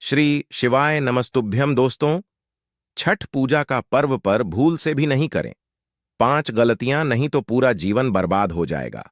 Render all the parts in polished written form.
श्री शिवाय नमस्तुभ्यम दोस्तों। छठ पूजा का पर्व पर भूल से भी नहीं करें। 5 गलतियां नहीं तो पूरा जीवन बर्बाद हो जाएगा।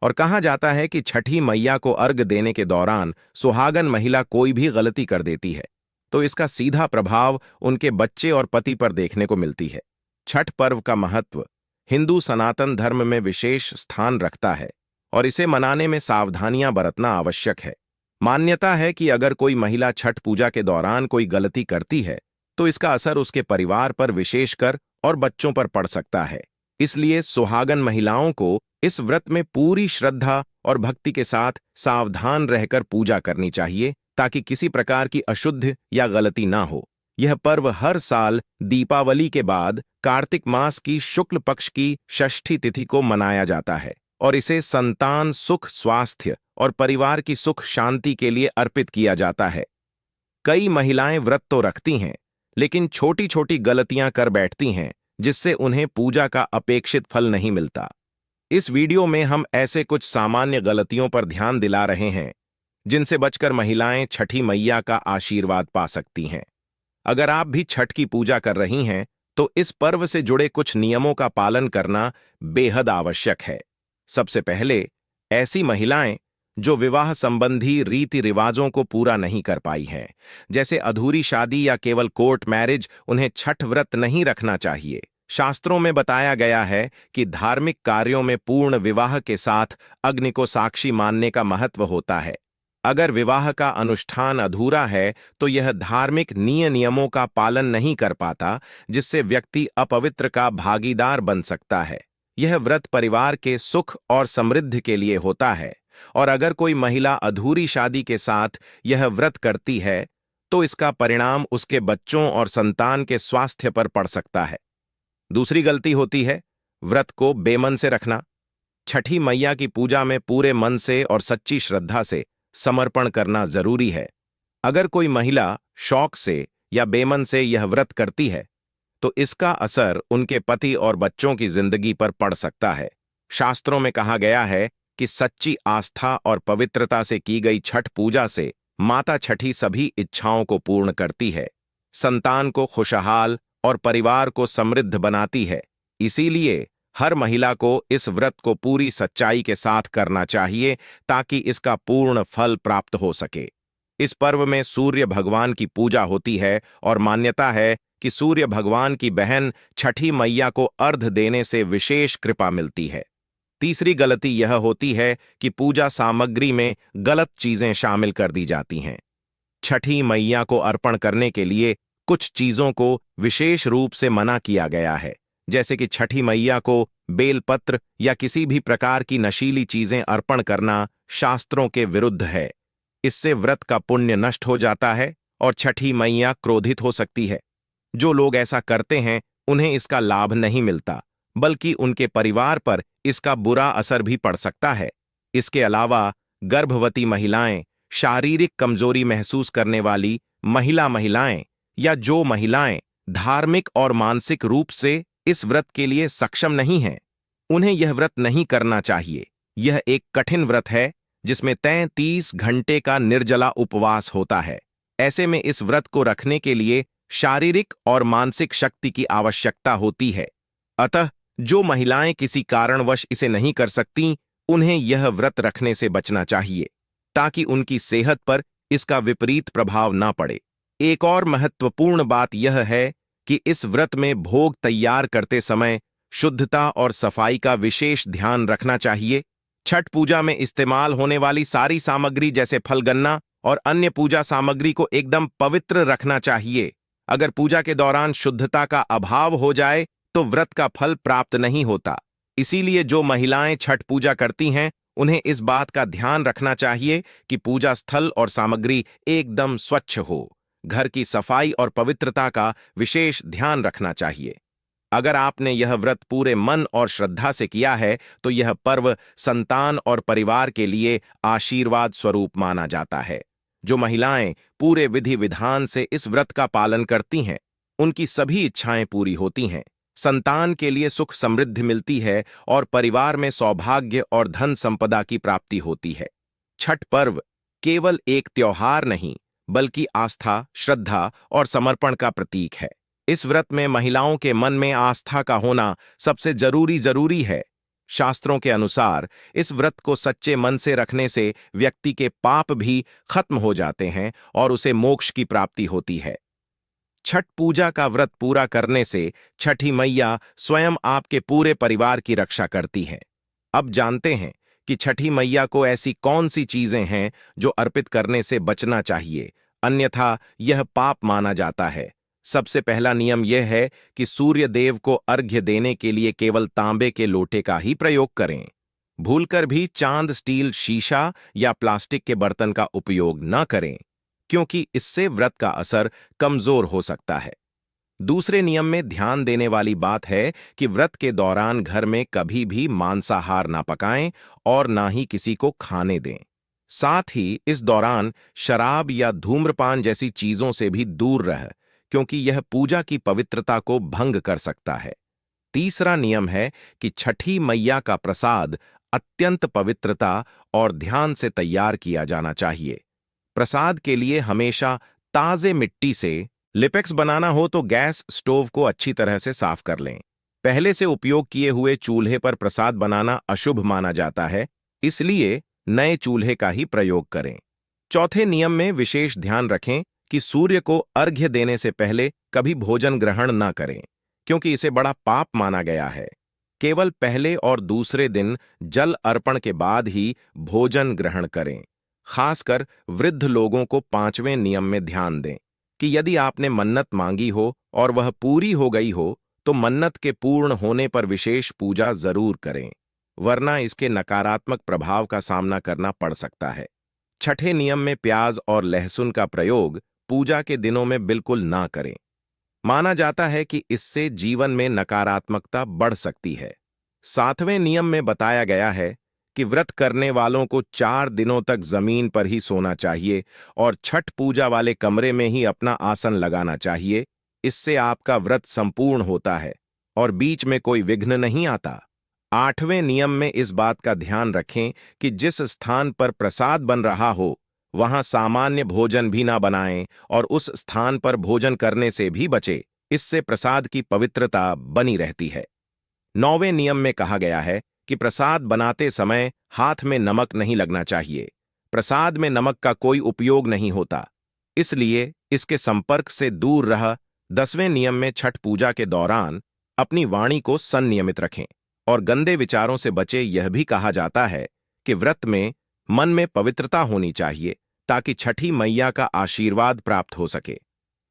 और कहा जाता है कि छठी मैया को अर्घ देने के दौरान सुहागन महिला कोई भी गलती कर देती है तो इसका सीधा प्रभाव उनके बच्चे और पति पर देखने को मिलती है। छठ पर्व का महत्व हिंदू सनातन धर्म में विशेष स्थान रखता है और इसे मनाने में सावधानियां बरतना आवश्यक है। मान्यता है कि अगर कोई महिला छठ पूजा के दौरान कोई गलती करती है तो इसका असर उसके परिवार पर विशेषकर और बच्चों पर पड़ सकता है। इसलिए सुहागन महिलाओं को इस व्रत में पूरी श्रद्धा और भक्ति के साथ सावधान रहकर पूजा करनी चाहिए ताकि किसी प्रकार की अशुद्ध या गलती ना हो। यह पर्व हर साल दीपावली के बाद कार्तिक मास की शुक्ल पक्ष की षष्ठी तिथि को मनाया जाता है और इसे संतान सुख स्वास्थ्य और परिवार की सुख शांति के लिए अर्पित किया जाता है। कई महिलाएं व्रत तो रखती हैं लेकिन छोटी छोटी गलतियां कर बैठती हैं जिससे उन्हें पूजा का अपेक्षित फल नहीं मिलता। इस वीडियो में हम ऐसे कुछ सामान्य गलतियों पर ध्यान दिला रहे हैं जिनसे बचकर महिलाएं छठी मैया का आशीर्वाद पा सकती हैं। अगर आप भी छठ की पूजा कर रही हैं तो इस पर्व से जुड़े कुछ नियमों का पालन करना बेहद आवश्यक है। सबसे पहले, ऐसी महिलाएं जो विवाह संबंधी रीति रिवाजों को पूरा नहीं कर पाई हैं, जैसे अधूरी शादी या केवल कोर्ट मैरिज, उन्हें छठ व्रत नहीं रखना चाहिए। शास्त्रों में बताया गया है कि धार्मिक कार्यों में पूर्ण विवाह के साथ अग्नि को साक्षी मानने का महत्व होता है। अगर विवाह का अनुष्ठान अधूरा है तो यह धार्मिक नियमों का पालन नहीं कर पाता, जिससे व्यक्ति अपवित्र का भागीदार बन सकता है। यह व्रत परिवार के सुख और समृद्धि के लिए होता है और अगर कोई महिला अधूरी शादी के साथ यह व्रत करती है तो इसका परिणाम उसके बच्चों और संतान के स्वास्थ्य पर पड़ सकता है। दूसरी गलती होती है व्रत को बेमन से रखना। छठी मैया की पूजा में पूरे मन से और सच्ची श्रद्धा से समर्पण करना जरूरी है। अगर कोई महिला शौक से या बेमन से यह व्रत करती है तो इसका असर उनके पति और बच्चों की जिंदगी पर पड़ सकता है। शास्त्रों में कहा गया है कि सच्ची आस्था और पवित्रता से की गई छठ पूजा से माता छठी सभी इच्छाओं को पूर्ण करती है, संतान को खुशहाल और परिवार को समृद्ध बनाती है। इसीलिए हर महिला को इस व्रत को पूरी सच्चाई के साथ करना चाहिए ताकि इसका पूर्ण फल प्राप्त हो सके। इस पर्व में सूर्य भगवान की पूजा होती है और मान्यता है कि सूर्य भगवान की बहन छठी मैया को अर्घ देने से विशेष कृपा मिलती है। तीसरी गलती यह होती है कि पूजा सामग्री में गलत चीजें शामिल कर दी जाती हैं। छठी मैया को अर्पण करने के लिए कुछ चीजों को विशेष रूप से मना किया गया है, जैसे कि छठी मैया को बेलपत्र या किसी भी प्रकार की नशीली चीजें अर्पण करना शास्त्रों के विरुद्ध है। इससे व्रत का पुण्य नष्ट हो जाता है और छठी मैया क्रोधित हो सकती है। जो लोग ऐसा करते हैं उन्हें इसका लाभ नहीं मिलता, बल्कि उनके परिवार पर इसका बुरा असर भी पड़ सकता है। इसके अलावा गर्भवती महिलाएं, शारीरिक कमजोरी महसूस करने वाली महिलाएं या जो महिलाएं धार्मिक और मानसिक रूप से इस व्रत के लिए सक्षम नहीं हैं, उन्हें यह व्रत नहीं करना चाहिए। यह एक कठिन व्रत है जिसमें 33 घंटे का निर्जला उपवास होता है। ऐसे में इस व्रत को रखने के लिए शारीरिक और मानसिक शक्ति की आवश्यकता होती है। अतः जो महिलाएं किसी कारणवश इसे नहीं कर सकती, उन्हें यह व्रत रखने से बचना चाहिए ताकि उनकी सेहत पर इसका विपरीत प्रभाव ना पड़े। एक और महत्वपूर्ण बात यह है कि इस व्रत में भोग तैयार करते समय शुद्धता और सफाई का विशेष ध्यान रखना चाहिए। छठ पूजा में इस्तेमाल होने वाली सारी सामग्री जैसे फलगन्ना और अन्य पूजा सामग्री को एकदम पवित्र रखना चाहिए। अगर पूजा के दौरान शुद्धता का अभाव हो जाए तो व्रत का फल प्राप्त नहीं होता। इसीलिए जो महिलाएं छठ पूजा करती हैं उन्हें इस बात का ध्यान रखना चाहिए कि पूजा स्थल और सामग्री एकदम स्वच्छ हो। घर की सफाई और पवित्रता का विशेष ध्यान रखना चाहिए। अगर आपने यह व्रत पूरे मन और श्रद्धा से किया है तो यह पर्व संतान और परिवार के लिए आशीर्वाद स्वरूप माना जाता है। जो महिलाएं पूरे विधि विधान से इस व्रत का पालन करती हैं, उनकी सभी इच्छाएं पूरी होती हैं, संतान के लिए सुख समृद्धि मिलती है और परिवार में सौभाग्य और धन संपदा की प्राप्ति होती है। छठ पर्व केवल एक त्योहार नहीं बल्कि आस्था, श्रद्धा और समर्पण का प्रतीक है। इस व्रत में महिलाओं के मन में आस्था का होना सबसे जरूरी है। शास्त्रों के अनुसार इस व्रत को सच्चे मन से रखने से व्यक्ति के पाप भी खत्म हो जाते हैं और उसे मोक्ष की प्राप्ति होती है। छठ पूजा का व्रत पूरा करने से छठी मैया स्वयं आपके पूरे परिवार की रक्षा करती हैं। अब जानते हैं कि छठी मैया को ऐसी कौन सी चीजें हैं जो अर्पित करने से बचना चाहिए, अन्यथा यह पाप माना जाता है। सबसे पहला नियम यह है कि सूर्य देव को अर्घ्य देने के लिए केवल तांबे के लोटे का ही प्रयोग करें। भूलकर भी चांद, स्टील, शीशा या प्लास्टिक के बर्तन का उपयोग न करें, क्योंकि इससे व्रत का असर कमजोर हो सकता है। दूसरे नियम में ध्यान देने वाली बात है कि व्रत के दौरान घर में कभी भी मांसाहार ना पकाएं और ना ही किसी को खाने दें। साथ ही इस दौरान शराब या धूम्रपान जैसी चीजों से भी दूर रह, क्योंकि यह पूजा की पवित्रता को भंग कर सकता है। तीसरा नियम है कि छठी मैया का प्रसाद अत्यंत पवित्रता और ध्यान से तैयार किया जाना चाहिए। प्रसाद के लिए हमेशा ताजे मिट्टी से लिपेक्स बनाना हो तो गैस स्टोव को अच्छी तरह से साफ कर लें। पहले से उपयोग किए हुए चूल्हे पर प्रसाद बनाना अशुभ माना जाता है, इसलिए नए चूल्हे का ही प्रयोग करें। चौथे नियम में विशेष ध्यान रखें कि सूर्य को अर्घ्य देने से पहले कभी भोजन ग्रहण न करें, क्योंकि इसे बड़ा पाप माना गया है। केवल पहले और दूसरे दिन जल अर्पण के बाद ही भोजन ग्रहण करें। खासकर वृद्ध लोगों को पांचवें नियम में ध्यान दें कि यदि आपने मन्नत मांगी हो और वह पूरी हो गई हो तो मन्नत के पूर्ण होने पर विशेष पूजा जरूर करें, वरना इसके नकारात्मक प्रभाव का सामना करना पड़ सकता है। छठे नियम में प्याज और लहसुन का प्रयोग पूजा के दिनों में बिल्कुल ना करें। माना जाता है कि इससे जीवन में नकारात्मकता बढ़ सकती है। सातवें नियम में बताया गया है कि व्रत करने वालों को 4 दिनों तक जमीन पर ही सोना चाहिए और छठ पूजा वाले कमरे में ही अपना आसन लगाना चाहिए। इससे आपका व्रत संपूर्ण होता है और बीच में कोई विघ्न नहीं आता। 8वें नियम में इस बात का ध्यान रखें कि जिस स्थान पर प्रसाद बन रहा हो वहां सामान्य भोजन भी ना बनाएं और उस स्थान पर भोजन करने से भी बचे। इससे प्रसाद की पवित्रता बनी रहती है। 9वें नियम में कहा गया है कि प्रसाद बनाते समय हाथ में नमक नहीं लगना चाहिए। प्रसाद में नमक का कोई उपयोग नहीं होता, इसलिए इसके संपर्क से दूर रह। 10वें नियम में छठ पूजा के दौरान अपनी वाणी को संनियमित रखें और गंदे विचारों से बचे। यह भी कहा जाता है कि व्रत में मन में पवित्रता होनी चाहिए ताकि छठी मैया का आशीर्वाद प्राप्त हो सके।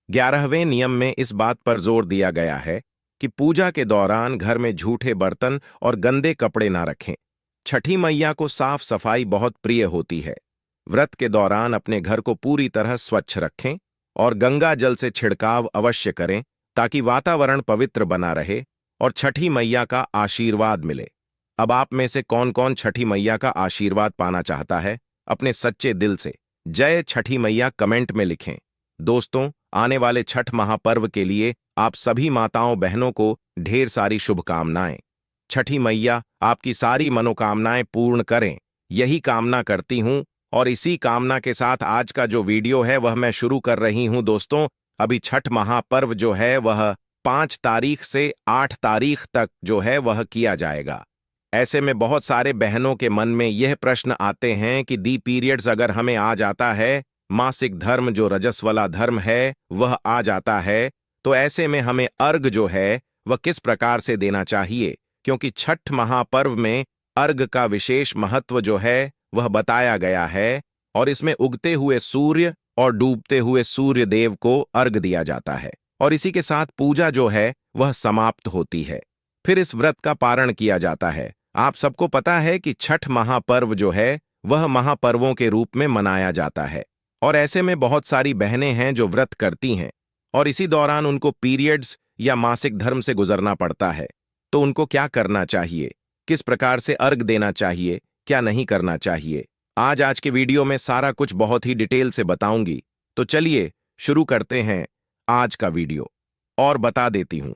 11वें नियम में इस बात पर जोर दिया गया है कि पूजा के दौरान घर में झूठे बर्तन और गंदे कपड़े ना रखें। छठी मैया को साफ सफाई बहुत प्रिय होती है। व्रत के दौरान अपने घर को पूरी तरह स्वच्छ रखें और गंगा जल से छिड़काव अवश्य करें ताकि वातावरण पवित्र बना रहे और छठी मैया का आशीर्वाद मिले। अब आप में से कौन कौन छठी मैया का आशीर्वाद पाना चाहता है? अपने सच्चे दिल से जय छठी मैया कमेंट में लिखें। दोस्तों, आने वाले छठ महापर्व के लिए आप सभी माताओं बहनों को ढेर सारी शुभकामनाएं। छठी मैया आपकी सारी मनोकामनाएं पूर्ण करें, यही कामना करती हूं। और इसी कामना के साथ आज का जो वीडियो है वह मैं शुरू कर रही हूं। दोस्तों, अभी छठ महापर्व जो है वह 5 तारीख से 8 तारीख तक जो है वह किया जाएगा। ऐसे में बहुत सारे बहनों के मन में यह प्रश्न आते हैं कि दी पीरियड्स अगर हमें आ जाता है, मासिक धर्म जो रजस वाला धर्म है वह आ जाता है, तो ऐसे में हमें अर्घ जो है वह किस प्रकार से देना चाहिए? क्योंकि छठ महापर्व में अर्घ का विशेष महत्व जो है वह बताया गया है और इसमें उगते हुए सूर्य और डूबते हुए सूर्य देव को अर्घ दिया जाता है और इसी के साथ पूजा जो है वह समाप्त होती है। फिर इस व्रत का पारण किया जाता है। आप सबको पता है कि छठ महापर्व जो है वह महापर्वों के रूप में मनाया जाता है और ऐसे में बहुत सारी बहनें हैं जो व्रत करती हैं और इसी दौरान उनको पीरियड्स या मासिक धर्म से गुजरना पड़ता है। तो उनको क्या करना चाहिए, किस प्रकार से अर्घ देना चाहिए, क्या नहीं करना चाहिए, आज के वीडियो में सारा कुछ बहुत ही डिटेल से बताऊंगी। तो चलिए शुरू करते हैं आज का वीडियो और बता देती हूं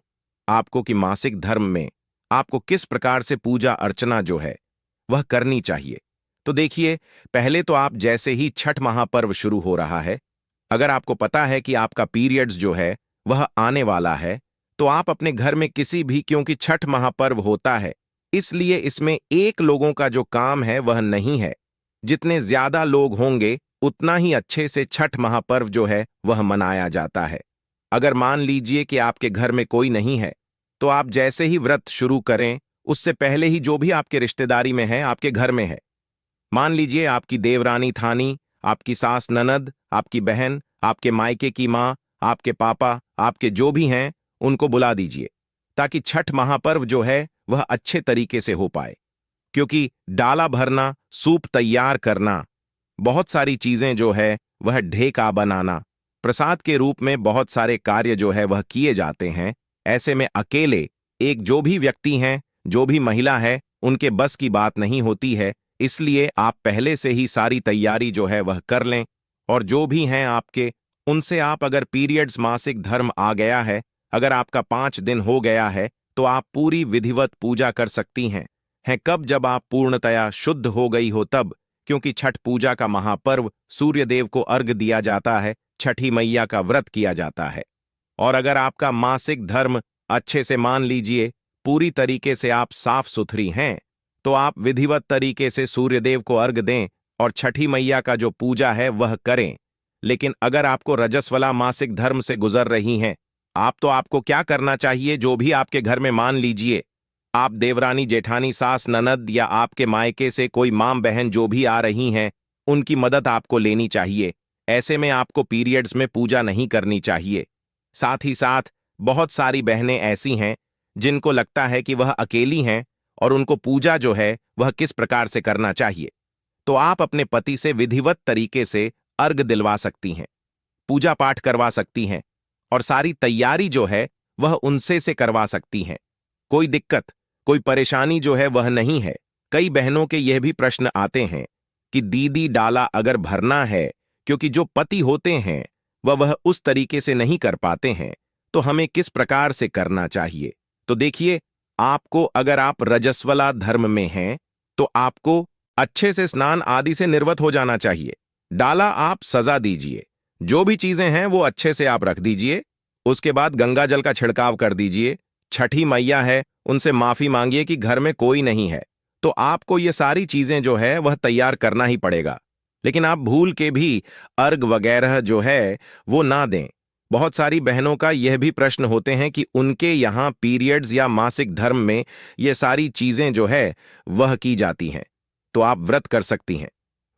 आपको कि मासिक धर्म में आपको किस प्रकार से पूजा अर्चना जो है वह करनी चाहिए। तो देखिए, पहले तो आप जैसे ही छठ महापर्व शुरू हो रहा है, अगर आपको पता है कि आपका पीरियड्स जो है वह आने वाला है, तो आप अपने घर में किसी भी, क्योंकि छठ महापर्व होता है इसलिए इसमें एक लोगों का जो काम है वह नहीं है। जितने ज्यादा लोग होंगे उतना ही अच्छे से छठ महापर्व जो है वह मनाया जाता है। अगर मान लीजिए कि आपके घर में कोई नहीं है, तो आप जैसे ही व्रत शुरू करें उससे पहले ही जो भी आपके रिश्तेदारी में है, आपके घर में है, मान लीजिए आपकी देवरानी थानी, आपकी सास ननद, आपकी बहन, आपके मायके की माँ, आपके पापा, आपके जो भी हैं उनको बुला दीजिए, ताकि छठ महापर्व जो है वह अच्छे तरीके से हो पाए। क्योंकि डाला भरना, सूप तैयार करना, बहुत सारी चीजें जो है वह ढेका बनाना, प्रसाद के रूप में बहुत सारे कार्य जो है वह किए जाते हैं। ऐसे में अकेले एक जो भी व्यक्ति हैं, जो भी महिला है, उनके बस की बात नहीं होती है। इसलिए आप पहले से ही सारी तैयारी जो है वह कर लें। और जो भी हैं आपके, उनसे आप, अगर पीरियड्स मासिक धर्म आ गया है, अगर आपका 5 दिन हो गया है, तो आप पूरी विधिवत पूजा कर सकती हैं। कब? जब आप पूर्णतया शुद्ध हो गई हो तब, क्योंकि छठ पूजा का महापर्व सूर्य देव को अर्घ दिया जाता है, छठी मैया का व्रत किया जाता है। और अगर आपका मासिक धर्म अच्छे से, मान लीजिए पूरी तरीके से आप साफ सुथरी हैं, तो आप विधिवत तरीके से सूर्यदेव को अर्घ दें और छठी मैया का जो पूजा है वह करें। लेकिन अगर आपको रजस्वला मासिक धर्म से गुजर रही हैं, आपको क्या करना चाहिए? जो भी आपके घर में, मान लीजिए आप देवरानी, जेठानी, सास ननद या आपके मायके से कोई मां बहन जो भी आ रही हैं, उनकी मदद आपको लेनी चाहिए। ऐसे में आपको पीरियड्स में पूजा नहीं करनी चाहिए। साथ ही साथ बहुत सारी बहनें ऐसी हैं जिनको लगता है कि वह अकेली हैं और उनको पूजा जो है वह किस प्रकार से करना चाहिए, तो आप अपने पति से विधिवत तरीके से अर्घ दिलवा सकती हैं, पूजा पाठ करवा सकती हैं और सारी तैयारी जो है वह उनसे से करवा सकती हैं। कोई दिक्कत, कोई परेशानी जो है वह नहीं है। कई बहनों के यह भी प्रश्न आते हैं कि दीदी, डाला अगर भरना है, क्योंकि जो पति होते हैं वह उस तरीके से नहीं कर पाते हैं, तो हमें किस प्रकार से करना चाहिए? तो देखिए, आपको, अगर आप रजस्वला धर्म में हैं, तो आपको अच्छे से स्नान आदि से निर्वत हो जाना चाहिए। डाला आप सजा दीजिए, जो भी चीजें हैं वो अच्छे से आप रख दीजिए। उसके बाद गंगा जल का छिड़काव कर दीजिए। छठी मैया है, उनसे माफी मांगिए कि घर में कोई नहीं है, तो आपको ये सारी चीजें जो है वह तैयार करना ही पड़ेगा। लेकिन आप भूल के भी अर्घ वगैरह जो है वो ना दें। बहुत सारी बहनों का यह भी प्रश्न होते हैं कि उनके यहाँ पीरियड्स या मासिक धर्म में ये सारी चीजें जो है वह की जाती हैं, तो आप व्रत कर सकती हैं।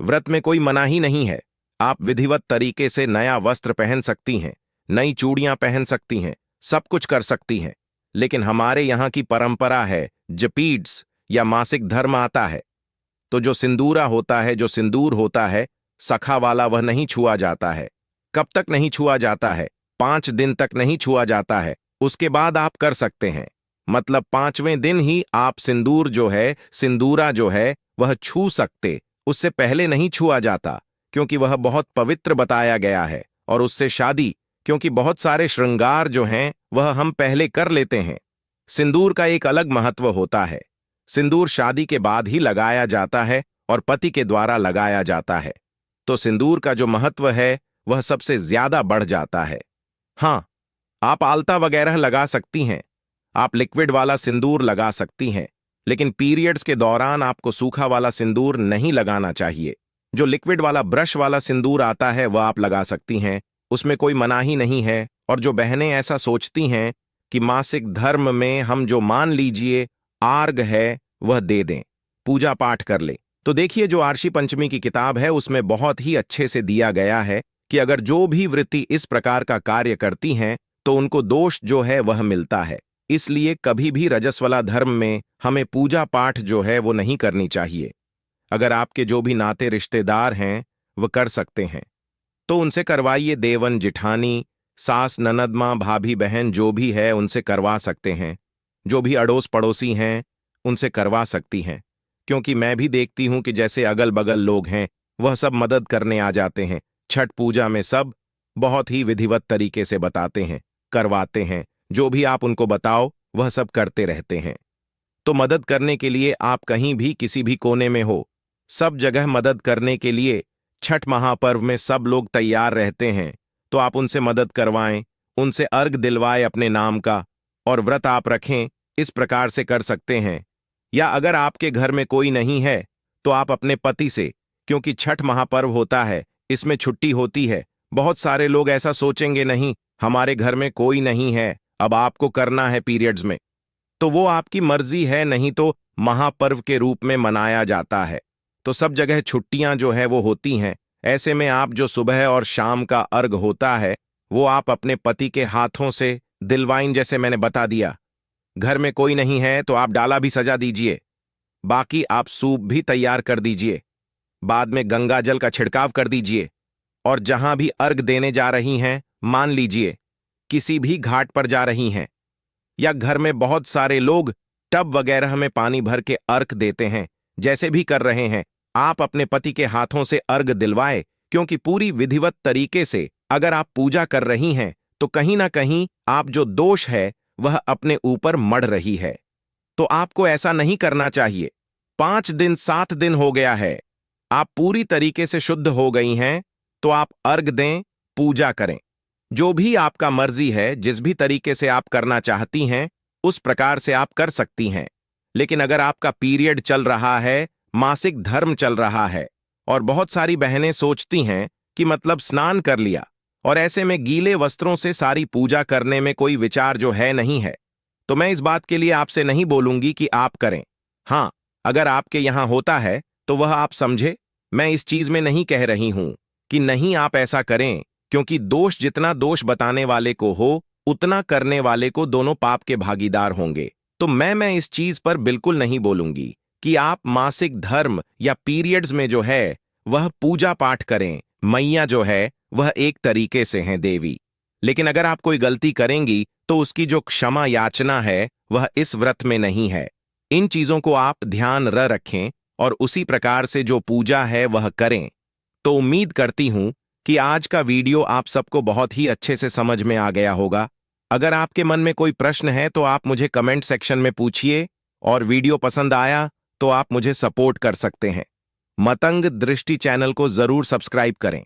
व्रत में कोई मनाही नहीं है। आप विधिवत तरीके से नया वस्त्र पहन सकती हैं, नई चूड़ियां पहन सकती हैं, सब कुछ कर सकती हैं। लेकिन हमारे यहाँ की परंपरा है, जपीड्स या मासिक धर्म आता है, तो जो सिंदूरा होता है, जो सिंदूर होता है सखा वाला, वह नहीं छुआ जाता है। कब तक नहीं छुआ जाता है? 5 दिन तक नहीं छुआ जाता है। उसके बाद आप कर सकते हैं, मतलब 5वें दिन ही आप सिंदूर जो है, सिंदूरा जो है वह छू सकते। उससे पहले नहीं छुआ जाता, क्योंकि वह बहुत पवित्र बताया गया है। और उससे शादी, क्योंकि बहुत सारे श्रृंगार जो हैं वह हम पहले कर लेते हैं। सिंदूर का एक अलग महत्व होता है। सिंदूर शादी के बाद ही लगाया जाता है और पति के द्वारा लगाया जाता है, तो सिंदूर का जो महत्व है वह सबसे ज्यादा बढ़ जाता है। हाँ, आप आलता वगैरह लगा सकती हैं, आप लिक्विड वाला सिंदूर लगा सकती हैं, लेकिन पीरियड्स के दौरान आपको सूखा वाला सिंदूर नहीं लगाना चाहिए। जो लिक्विड वाला ब्रश वाला सिंदूर आता है वह आप लगा सकती हैं, उसमें कोई मनाही नहीं है। और जो बहनें ऐसा सोचती हैं कि मासिक धर्म में हम जो, मान लीजिए आर्ग है, वह दे दें, पूजा पाठ कर ले, तो देखिए जो आर्षि पंचमी की किताब है उसमें बहुत ही अच्छे से दिया गया है कि अगर जो भी वृत्ति इस प्रकार का कार्य करती हैं तो उनको दोष जो है वह मिलता है। इसलिए कभी भी रजस्वला धर्म में हमें पूजा पाठ जो है वो नहीं करनी चाहिए। अगर आपके जो भी नाते रिश्तेदार हैं वह कर सकते हैं तो उनसे करवाइए। देवन, जिठानी, सास, ननद, माँ, भाभी, बहन जो भी है उनसे करवा सकते हैं। जो भी अड़ोस पड़ोसी हैं उनसे करवा सकती हैं, क्योंकि मैं भी देखती हूं कि जैसे अगल बगल लोग हैं वह सब मदद करने आ जाते हैं। छठ पूजा में सब बहुत ही विधिवत तरीके से बताते हैं, करवाते हैं। जो भी आप उनको बताओ वह सब करते रहते हैं। तो मदद करने के लिए आप कहीं भी, किसी भी कोने में हो, सब जगह मदद करने के लिए छठ महापर्व में सब लोग तैयार रहते हैं। तो आप उनसे मदद करवाएं, उनसे अर्घ दिलवाएं अपने नाम का, और व्रत आप रखें, इस प्रकार से कर सकते हैं। या अगर आपके घर में कोई नहीं है तो आप अपने पति से, क्योंकि छठ महापर्व होता है, इसमें छुट्टी होती है। बहुत सारे लोग ऐसा सोचेंगे, नहीं हमारे घर में कोई नहीं है, अब आपको करना है पीरियड्स में, तो वो आपकी मर्जी है, नहीं तो महापर्व के रूप में मनाया जाता है। तो सब जगह छुट्टियां जो है वो होती हैं। ऐसे में आप जो सुबह और शाम का अर्घ होता है वो आप अपने पति के हाथों से दिलवाइन, जैसे मैंने बता दिया। घर में कोई नहीं है तो आप डाला भी सजा दीजिए, बाकी आप सूप भी तैयार कर दीजिए, बाद में गंगा जल का छिड़काव कर दीजिए, और जहां भी अर्घ देने जा रही हैं, मान लीजिए किसी भी घाट पर जा रही हैं, या घर में बहुत सारे लोग टब वगैरह में पानी भर के अर्घ देते हैं, जैसे भी कर रहे हैं, आप अपने पति के हाथों से अर्घ दिलवाए, क्योंकि पूरी विधिवत तरीके से अगर आप पूजा कर रही हैं तो कहीं ना कहीं आप जो दोष है वह अपने ऊपर मढ़ रही है। तो आपको ऐसा नहीं करना चाहिए। 5 दिन 7 दिन हो गया है, आप पूरी तरीके से शुद्ध हो गई हैं, तो आप अर्घ दें, पूजा करें। जो भी आपका मर्जी है, जिस भी तरीके से आप करना चाहती हैं उस प्रकार से आप कर सकती हैं। लेकिन अगर आपका पीरियड चल रहा है, मासिक धर्म चल रहा है, और बहुत सारी बहनें सोचती हैं कि मतलब स्नान कर लिया और ऐसे में गीले वस्त्रों से सारी पूजा करने में कोई विचार जो है नहीं है, तो मैं इस बात के लिए आपसे नहीं बोलूंगी कि आप करें। हां, अगर आपके यहां होता है तो वह आप समझे। मैं इस चीज में नहीं कह रही हूं कि नहीं आप ऐसा करें, क्योंकि दोष जितना दोष बताने वाले को हो उतना करने वाले को दोनों पाप के भागीदार होंगे। तो मैं इस चीज पर बिल्कुल नहीं बोलूंगी कि आप मासिक धर्म या पीरियड्स में जो है वह पूजा पाठ करें। मैया जो है वह एक तरीके से हैं देवी, लेकिन अगर आप कोई गलती करेंगी तो उसकी जो क्षमा याचना है वह इस व्रत में नहीं है। इन चीजों को आप ध्यान रखें और उसी प्रकार से जो पूजा है वह करें। तो उम्मीद करती हूं कि आज का वीडियो आप सबको बहुत ही अच्छे से समझ में आ गया होगा। अगर आपके मन में कोई प्रश्न है तो आप मुझे कमेंट सेक्शन में पूछिए, और वीडियो पसंद आया तो आप मुझे सपोर्ट कर सकते हैं। मतंग दृष्टि चैनल को जरूर सब्सक्राइब करें।